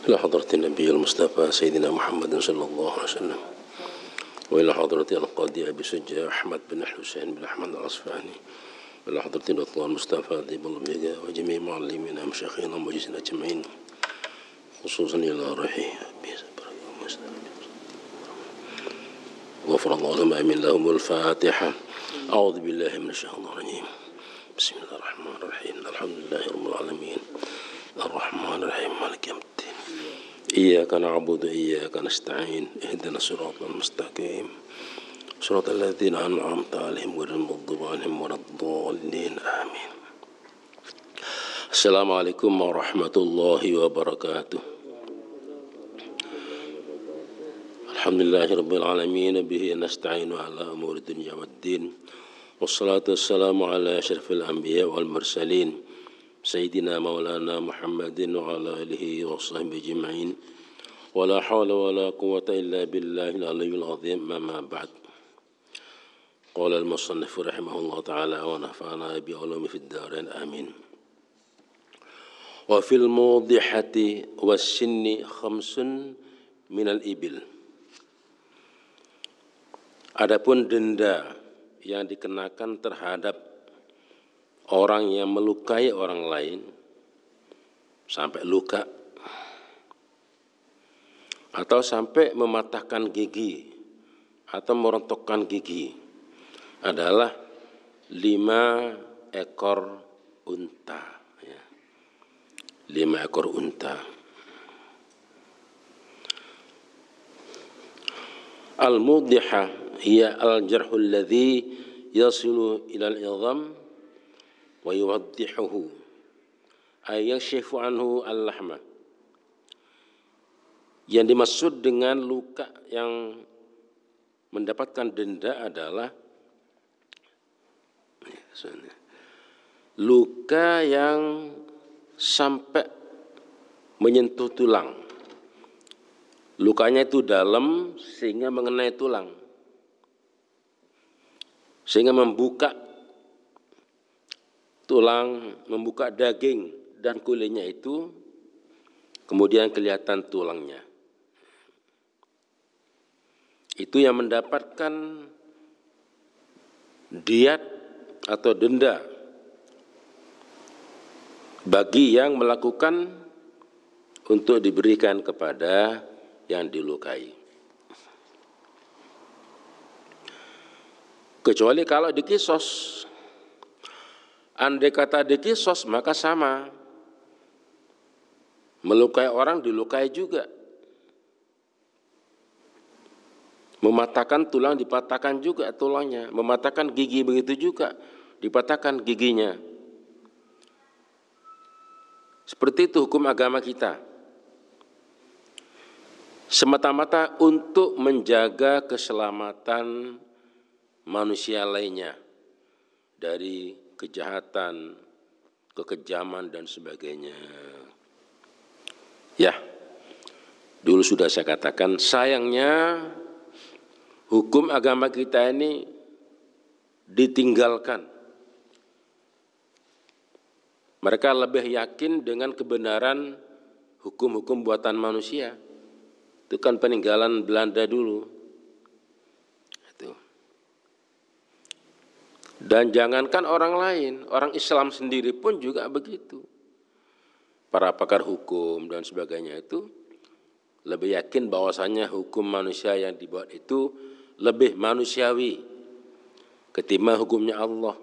إلى حضرة النبي المصطفى سيدنا محمد صلى الله عليه وسلم، وإلى حضرة القاضي أبي سجى أحمد بن الحسين بن أحمد الأصفهاني، وإلى حضرة الدكتور المصطفى ذي بلبيقة وجميع معلمينا ومشايخنا ومجلسنا أجمعين، خصوصا إلى روحه غفر الله لهم آمين لهم. الفاتحة. أعوذ بالله من الشيطان الرجيم. بسم الله الرحمن الرحيم. الحمد لله رب العالمين الرحمن الرحيم مالك يوم الدين إياك نعبد وإياك نستعين اهدنا الصراط المستقيم صراط الذين أنعمت عليهم غير المغضوب عليهم ولا الضالين آمين. السلام عليكم ورحمة الله وبركاته. الحمد لله رب العالمين به نستعين على أمور الدنيا والدين، والصلاة والسلام على أشرف الأنبياء والمرسلين سيدنا مولانا محمد وعلى آله وصحبه أجمعين، ولا حول ولا قوة إلا بالله العلي العظيم. أما بعد، قال المصنف رحمه الله تعالى ونفعنا بعلومه في الدارين آمين. وفي الموضحة والسن 5 من الإبل. Adapun denda yang dikenakan terhadap orang yang melukai orang lain sampai luka atau sampai mematahkan gigi atau merontokkan gigi adalah 5 ekor unta. 5 ekor unta. Al-mudhihah hiya al-jarhul ladzi yasilu ila al-'idham wa yuwaddihuhu ay yakshifu anhu al-lahma. Yang dimaksud dengan luka yang mendapatkan denda adalah luka yang sampai menyentuh tulang. Lukanya itu dalam sehingga mengenai tulang, sehingga membuka tulang, membuka daging dan kulitnya itu, kemudian kelihatan tulangnya. Itu yang mendapatkan diat atau denda bagi yang melakukan untuk diberikan kepada yang dilukai. Kecuali kalau dikisos. Andai kata dikisos maka sama. Melukai orang dilukai juga. Mematahkan tulang dipatahkan juga tulangnya. Mematahkan gigi begitu juga dipatahkan giginya. Seperti itu hukum agama kita. Semata-mata untuk menjaga keselamatan manusia lainnya dari kejahatan, kekejaman dan sebagainya. Ya, dulu sudah saya katakan, sayangnya hukum agama kita ini ditinggalkan. Mereka lebih yakin dengan kebenaran hukum-hukum buatan manusia. Itu kan peninggalan Belanda dulu. Itu. Dan jangankan orang lain, orang Islam sendiri pun juga begitu. Para pakar hukum dan sebagainya itu lebih yakin bahwasanya hukum manusia yang dibuat itu lebih manusiawi ketimbang hukumnya Allah.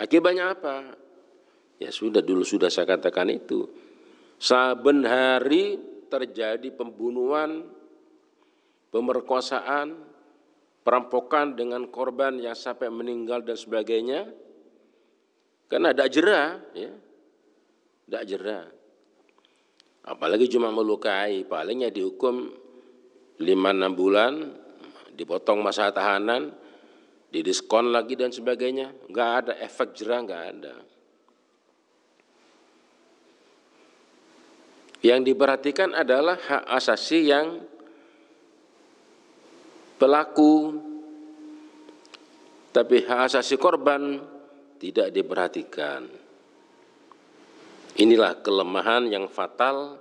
Akibatnya apa? Ya sudah, dulu sudah saya katakan itu. Saben hari terjadi pembunuhan, pemerkosaan, perampokan dengan korban yang sampai meninggal dan sebagainya. Karena tidak jera, ya, tidak jera. Apalagi cuma melukai, palingnya dihukum 5-6 bulan, dipotong masa tahanan, didiskon lagi dan sebagainya. Enggak ada efek jera, enggak ada. Yang diperhatikan adalah hak asasi yang pelaku, tapi hak asasi korban tidak diperhatikan. Inilah kelemahan yang fatal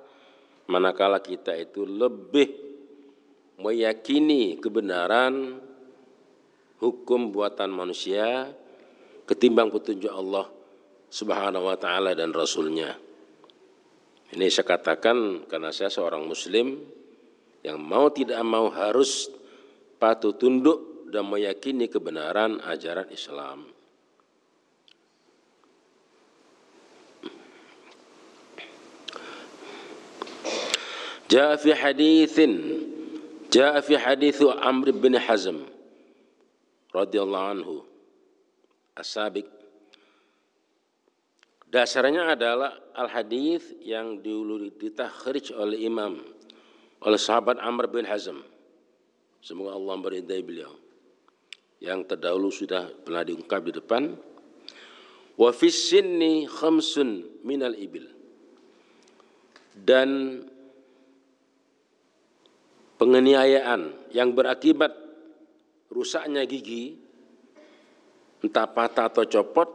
manakala kita itu lebih meyakini kebenaran hukum buatan manusia ketimbang petunjuk Allah Subhanahu wa ta'ala dan Rasulnya. Ini saya katakan karena saya seorang muslim yang mau tidak mau harus patuh tunduk dan meyakini kebenaran ajaran Islam. Jaa fi hadits Amr bin Hazm radhiyallahu anhu as-sabiq. Dasarnya adalah al-hadits yang ditakhrij oleh oleh sahabat Amr bin Hazm. Semoga Allah meridai beliau. Yang terdahulu sudah pernah diungkap di depan. Wa fis sinni khamsun minal ibil. Dan penganiayaan yang berakibat rusaknya gigi, entah patah atau copot,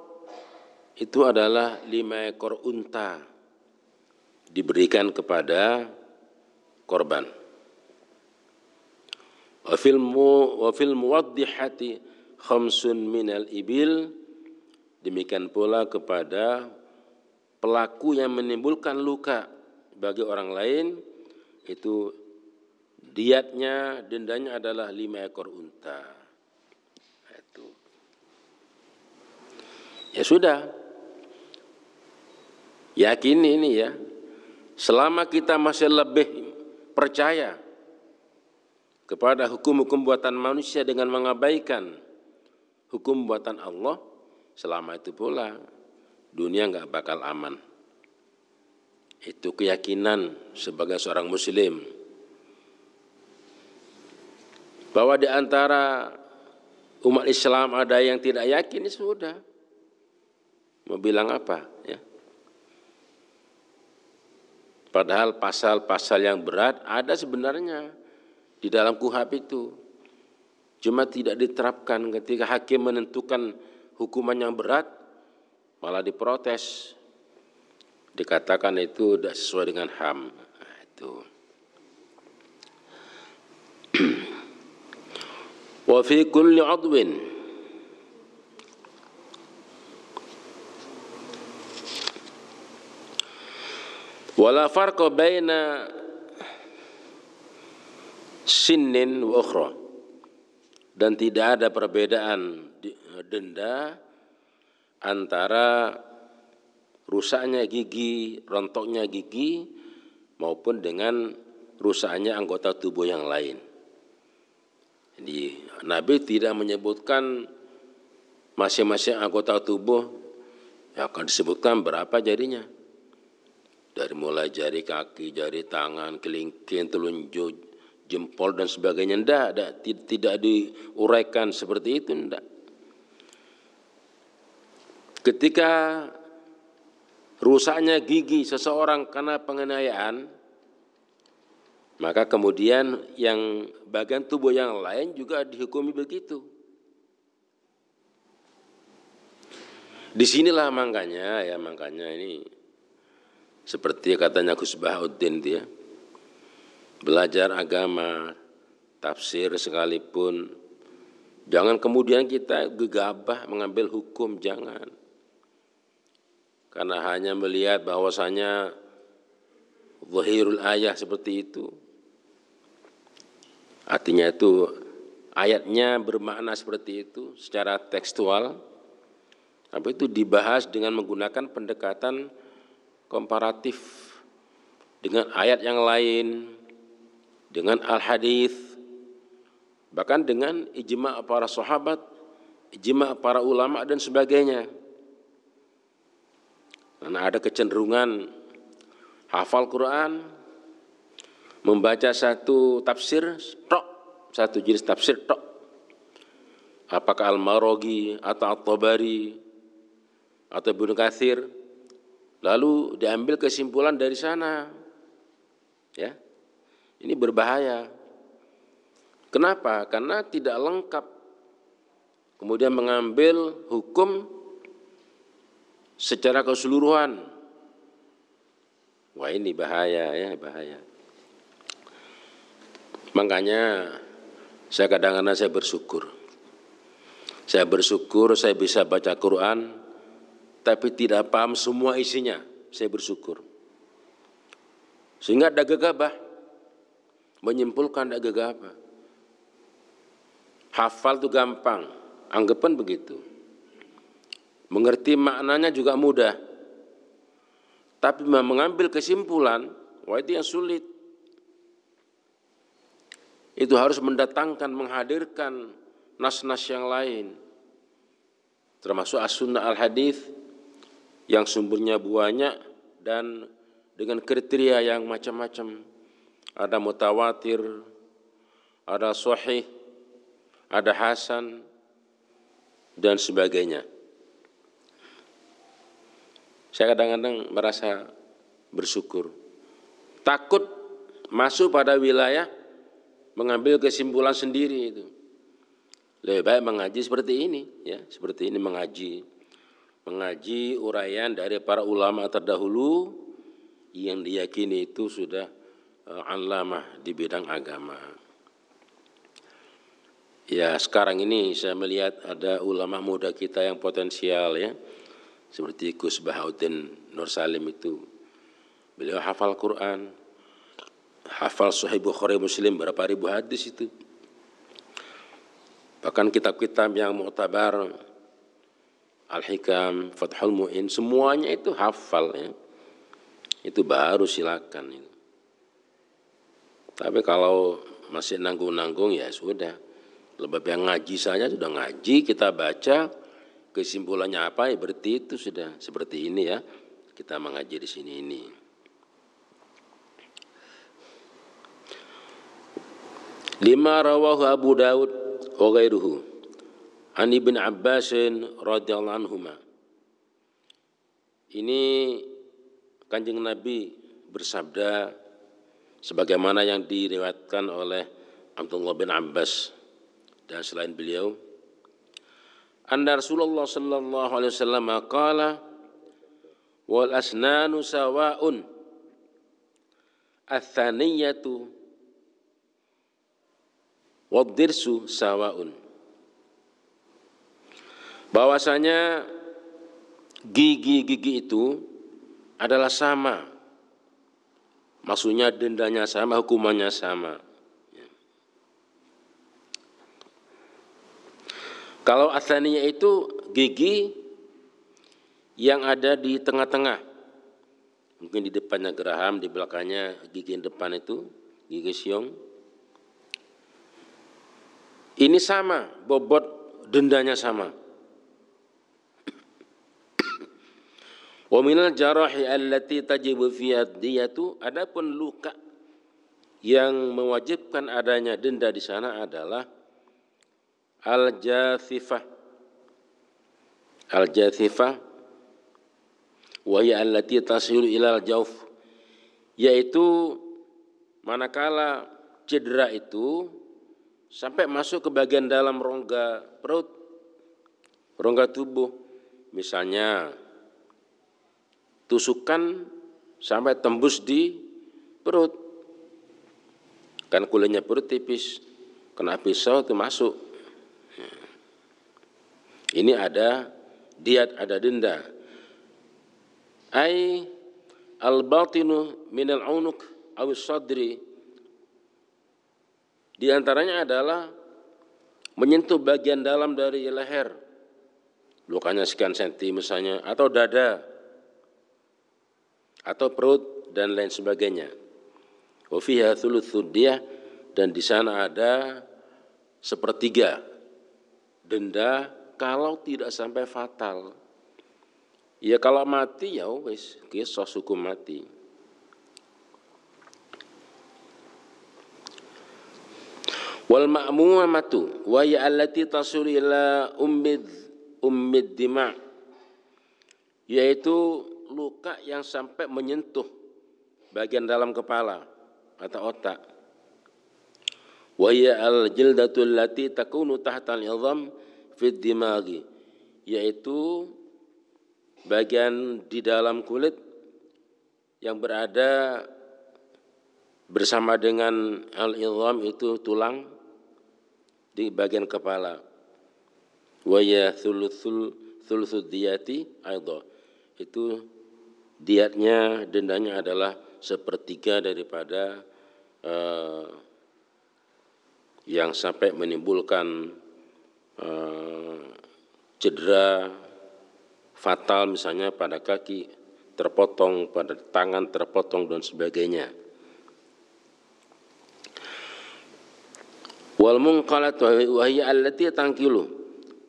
itu adalah 5 ekor unta diberikan kepada korban. Wa fil muwaddihati khamsun minal ibil, demikian pula kepada pelaku yang menimbulkan luka bagi orang lain, itu diatnya, dendanya adalah 5 ekor unta. Itu. Ya sudah. Yakin ini ya. Selama kita masih lebih percaya kepada hukum-hukum buatan manusia dengan mengabaikan hukum buatan Allah, selama itu pula dunia enggak bakal aman. Itu keyakinan sebagai seorang muslim. Bahwa di antara umat Islam ada yang tidak yakin, sudah. Mau bilang apa? Ya. Padahal pasal-pasal yang berat ada sebenarnya di dalam KUHP itu. Cuma tidak diterapkan. Ketika hakim menentukan hukuman yang berat, malah diprotes. Dikatakan itu tidak sesuai dengan HAM. Nah, itu. Wa fi kulli 'udwin wala farqa baina sinnin wa ukhra, dan tidak ada perbedaan denda antara rusaknya gigi, rontoknya gigi maupun dengan rusaknya anggota tubuh yang lain. Jadi Nabi tidak menyebutkan masing-masing anggota tubuh yang akan disebutkan berapa jarinya. Dari mulai jari kaki, jari tangan, kelingking, telunjuk, jempol dan sebagainya. Tidak diuraikan seperti itu, enggak. Ketika rusaknya gigi seseorang karena penganiayaan, maka kemudian yang bagian tubuh yang lain juga dihukumi begitu. Disinilah makanya ini seperti katanya Gus Bahauddin dia, belajar agama, tafsir sekalipun, jangan kemudian kita gegabah mengambil hukum, jangan. Karena hanya melihat bahwasanya zahirul ayah seperti itu. Artinya itu ayatnya bermakna seperti itu secara tekstual. Tapi itu dibahas dengan menggunakan pendekatan komparatif dengan ayat yang lain, dengan al-hadits, bahkan dengan ijma' para sahabat, ijma' para ulama dan sebagainya. Karena ada kecenderungan hafal Quran, membaca satu tafsir tok, satu jenis tafsir tok, apakah Al-Maraghi atau At-Tabari atau Ibnu Katsir, lalu diambil kesimpulan dari sana. Ya. Ini berbahaya. Kenapa? Karena tidak lengkap. Kemudian mengambil hukum secara keseluruhan Wah ini bahaya ya, bahaya. Makanya saya kadang-kadang saya bersyukur. Saya bersyukur saya bisa baca Quran, tapi tidak paham semua isinya. Saya bersyukur. Sehingga ada gegabah, menyimpulkan ada gegabah. Hafal itu gampang, anggapan begitu. Mengerti maknanya juga mudah. Tapi mengambil kesimpulan, wah itu yang sulit. Itu harus mendatangkan, menghadirkan nas-nas yang lain. Termasuk as-sunnah al-hadith yang sumbernya banyak dan dengan kriteria yang macam-macam. Ada mutawatir, ada sahih, ada hasan, dan sebagainya. Saya kadang-kadang merasa bersyukur. Takut masuk pada wilayah mengambil kesimpulan sendiri itu. Lebih baik mengaji seperti ini, ya, seperti ini mengaji uraian dari para ulama terdahulu yang diyakini itu sudah allamah di bidang agama. Ya, sekarang ini saya melihat ada ulama muda kita yang potensial ya. Seperti Gus Bahauddin Nur Salim itu. Beliau hafal Quran, hafal Sahih Bukhari Muslim berapa ribu hadis itu. Bahkan kitab-kitab yang mu'tabar, Al-Hikam, Fathul Mu'in, semuanya itu hafal ya. Itu baru silakan itu. Tapi kalau masih nanggung-nanggung ya sudah. Lebih yang ngaji saja sudah ngaji, kita baca, kesimpulannya apa ya berarti itu sudah seperti ini ya. Kita mengaji di sini ini. Lima rawahu Abu Daud wa ghairuhu an Ibn Abbas radhiyallahu anhuma. Ini Kanjeng Nabi bersabda sebagaimana yang diriwayatkan oleh Abdullah bin Abbas dan selain beliau, anna Rasulullah sallallahu alaihi wasallam qala wal asnanu sawa'un athaniyatu wad dirsu sawa'un. Bahwasanya gigi-gigi itu adalah sama. Maksudnya dendanya sama, hukumannya sama. Kalau athaniyah itu gigi yang ada di tengah-tengah. Mungkin di depannya geraham, di belakangnya gigi yang depan itu, gigi siong. Ini sama, bobot dendanya sama. Wa minal jarahi allati tajibu fiha diyatu, adapun luka yang mewajibkan adanya denda di sana adalah al-jathifah. Al-jathifah wa hiya allati tasilu ila al-jawf, yaitu manakala cedera itu sampai masuk ke bagian dalam rongga perut, rongga tubuh. Misalnya tusukan sampai tembus di perut. Kan kulitnya perut tipis, kena pisau itu masuk. Ini ada diat, ada denda. Ai al-batinu minal unuq aw sadri. Di antaranya adalah menyentuh bagian dalam dari leher. Lukanya sekian senti misalnya, atau dada, atau perut dan lain sebagainya. Wa fiha thulutsud diyah, dan di sana ada sepertiga denda kalau tidak sampai fatal. Ya kalau mati ya wis kisah hukum mati. Wal ma'mumatu wa ya allati tasul ila ummid dima', yaitu luka yang sampai menyentuh bagian dalam kepala atau otak. Wa ya al-jildatul lati takunu tahta al-'idham fid dimaghi, yaitu bagian di dalam kulit yang berada bersama dengan al-idham itu tulang di bagian kepala. Wa ya thuluthud diyati aidha. Itu diatnya, dendanya adalah sepertiga daripada yang sampai menimbulkan cedera fatal, misalnya pada kaki terpotong, pada tangan terpotong dan sebagainya. Wal munqalat wa hiya allati tanqilu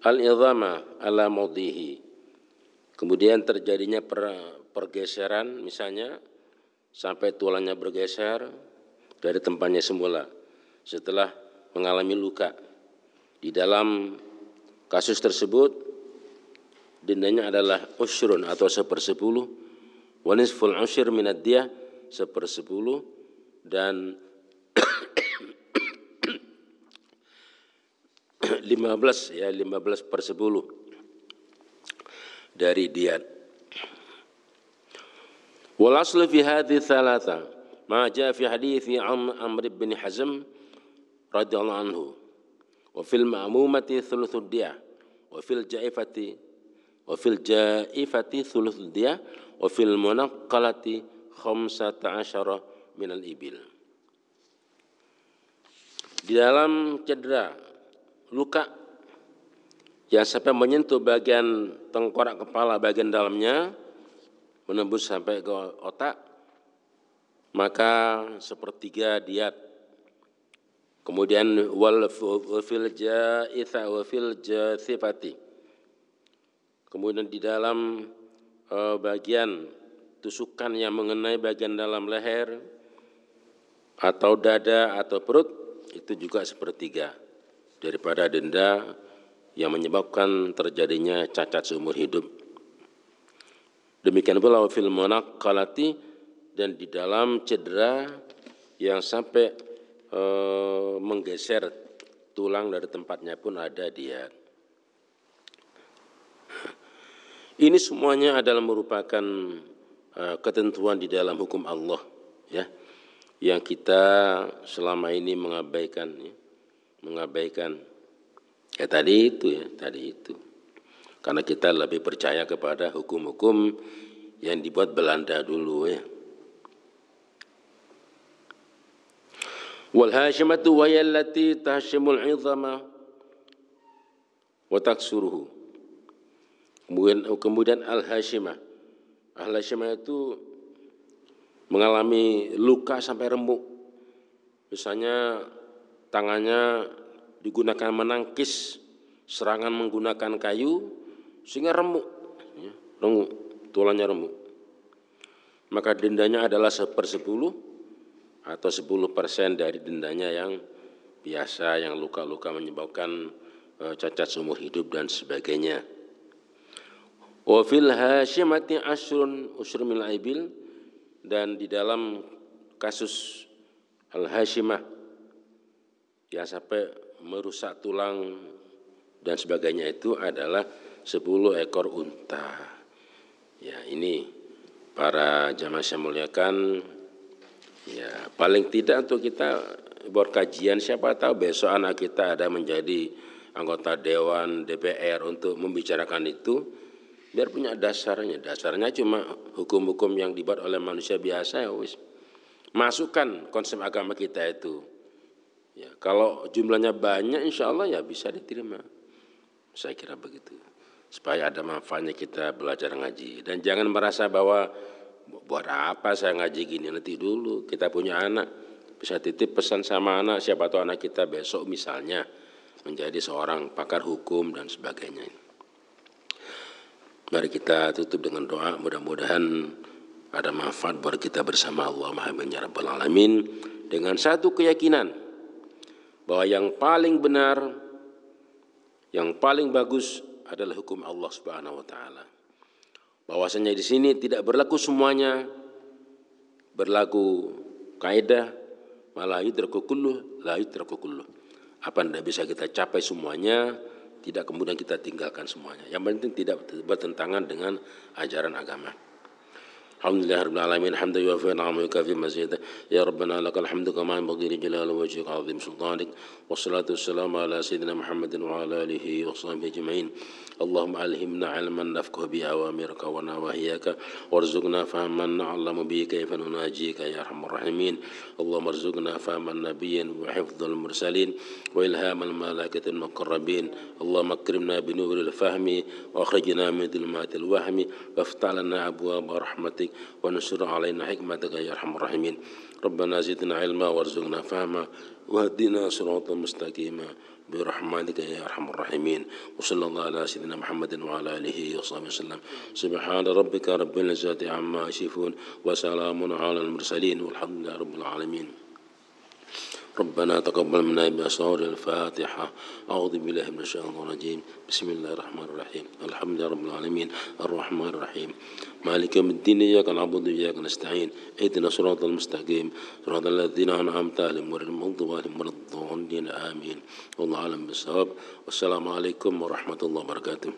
al-idhama ala mawdihi. Kemudian terjadinya pergeseran, misalnya sampai tulangnya bergeser dari tempatnya semula setelah mengalami luka. Di dalam kasus tersebut dendanya adalah usyrun atau 1/10, wa nisful ushr minad diyah 1/10, dan 15/10 dari diyat. Wal aslu fi hadhihi thalatha ma jaa fi hadithi Amr bin Hazm radhiyallahu anhu wa fil ma'mumati thuluthud diyah wa fil ja'ifati thuluthud diyah wa fil munaqqalati 15 minal ibil. Di dalam cedera, luka yang sampai menyentuh bagian tengkorak kepala, bagian dalamnya menembus sampai ke otak, maka 1/3 diyat. Kemudian wal fil ja'itha wa fil jathifati. Kemudian di dalam bagian tusukan yang mengenai bagian dalam leher atau dada atau perut, itu juga 1/3 daripada denda yang menyebabkan terjadinya cacat seumur hidup. Demikian pula fil munaqqalati, dan di dalam cedera yang sampai menggeser tulang dari tempatnya pun ada dia. Ini semuanya adalah merupakan ketentuan di dalam hukum Allah, ya, yang kita selama ini mengabaikan. Ya tadi itu. Karena kita lebih percaya kepada hukum-hukum yang dibuat Belanda dulu, ya. Wal hashimatu wa allati tahshimul 'idhama wa taksuruhu. Kemudian al-hashimah. Al-hashimah itu mengalami luka sampai remuk. Misalnya tangannya digunakan menangkis serangan menggunakan kayu sehingga remuk, ya, tulangnya remuk. Maka dendanya adalah 1/10 atau 10% dari dendanya yang biasa, yang luka-luka menyebabkan cacat seumur hidup dan sebagainya. Wa fil hashimati ushrun min al-ibil, dan di dalam kasus al-hashimah yang sampai merusak tulang dan sebagainya itu adalah 10 ekor unta. Ya, ini para jamaah saya muliakan, ya paling tidak untuk kita buat kajian, siapa tahu besok anak kita ada menjadi anggota Dewan DPR untuk membicarakan itu, biar punya dasarnya. Dasarnya cuma hukum-hukum yang dibuat oleh manusia biasa, ya wis. Masukkan konsep agama kita itu. Ya, kalau jumlahnya banyak insya Allah ya bisa diterima. Saya kira begitu. Supaya ada manfaatnya kita belajar ngaji. Dan jangan merasa bahwa buat apa saya ngaji gini, nanti dulu kita punya anak, bisa titip pesan sama anak, siapa tahu anak kita besok misalnya menjadi seorang pakar hukum dan sebagainya. Mari kita tutup dengan doa, mudah-mudahan ada manfaat buat kita bersama Allah Amin ya rabbal alamin, dengan satu keyakinan bahwa yang paling benar, yang paling bagus adalah hukum Allah Subhanahu wa taala. Bahwasanya di sini tidak berlaku semuanya, berlaku kaidah la yudraku kulluh, la yudraku kulluh. Apa yang tidak bisa kita capai semuanya, tidak kemudian kita tinggalkan semuanya. Yang penting tidak bertentangan dengan ajaran agama. الحمد لله رب العالمين حمدا يوافي نعمه ويكافي مزيدا يا ربنا لك الحمد كما ينبغي لجلال وجهك عظيم سلطانك والصلاة والسلام على سيدنا محمد وعلى آله وصحبه أجمعين اللهم ألهمنا علما نفقه به أوامرك ونواهيك وارزقنا فهما نعلم به كيف نناجيك يا أرحم الراحمين اللهم ارزقنا فهم النبيين وحفظ المرسلين وإلهام الملائكة المقربين اللهم اكرمنا بنور الفهم وأخرجنا من ظلمات الوهم وافتح لنا أبواب رحمتك ونشر علينا حكمتك يا أرحم الراحمين ربنا زدنا علما وارزقنا فهما واهدنا صراطا مستقيما برحمتك يا أرحم الراحمين وصلى الله على سيدنا محمد وعلى آله وصحبه وسلم سبحان ربك رب العزة عما يصفون وسلام على المرسلين والحمد لله رب العالمين ربنا تقبل منا بأسرار الفاتحة أعوذ بالله من الشيطان الرجيم بسم الله الرحمن الرحيم الحمد لله رب العالمين الرحمن الرحيم مالك يوم الدين إياك نعبد وإياك نستعين اهدنا الصراط المستقيم صراط الذين أنعمت عليهم غير المغضوب عليهم ولا الضالين آمين والله أعلم بالصواب والسلام عليكم ورحمة الله وبركاته.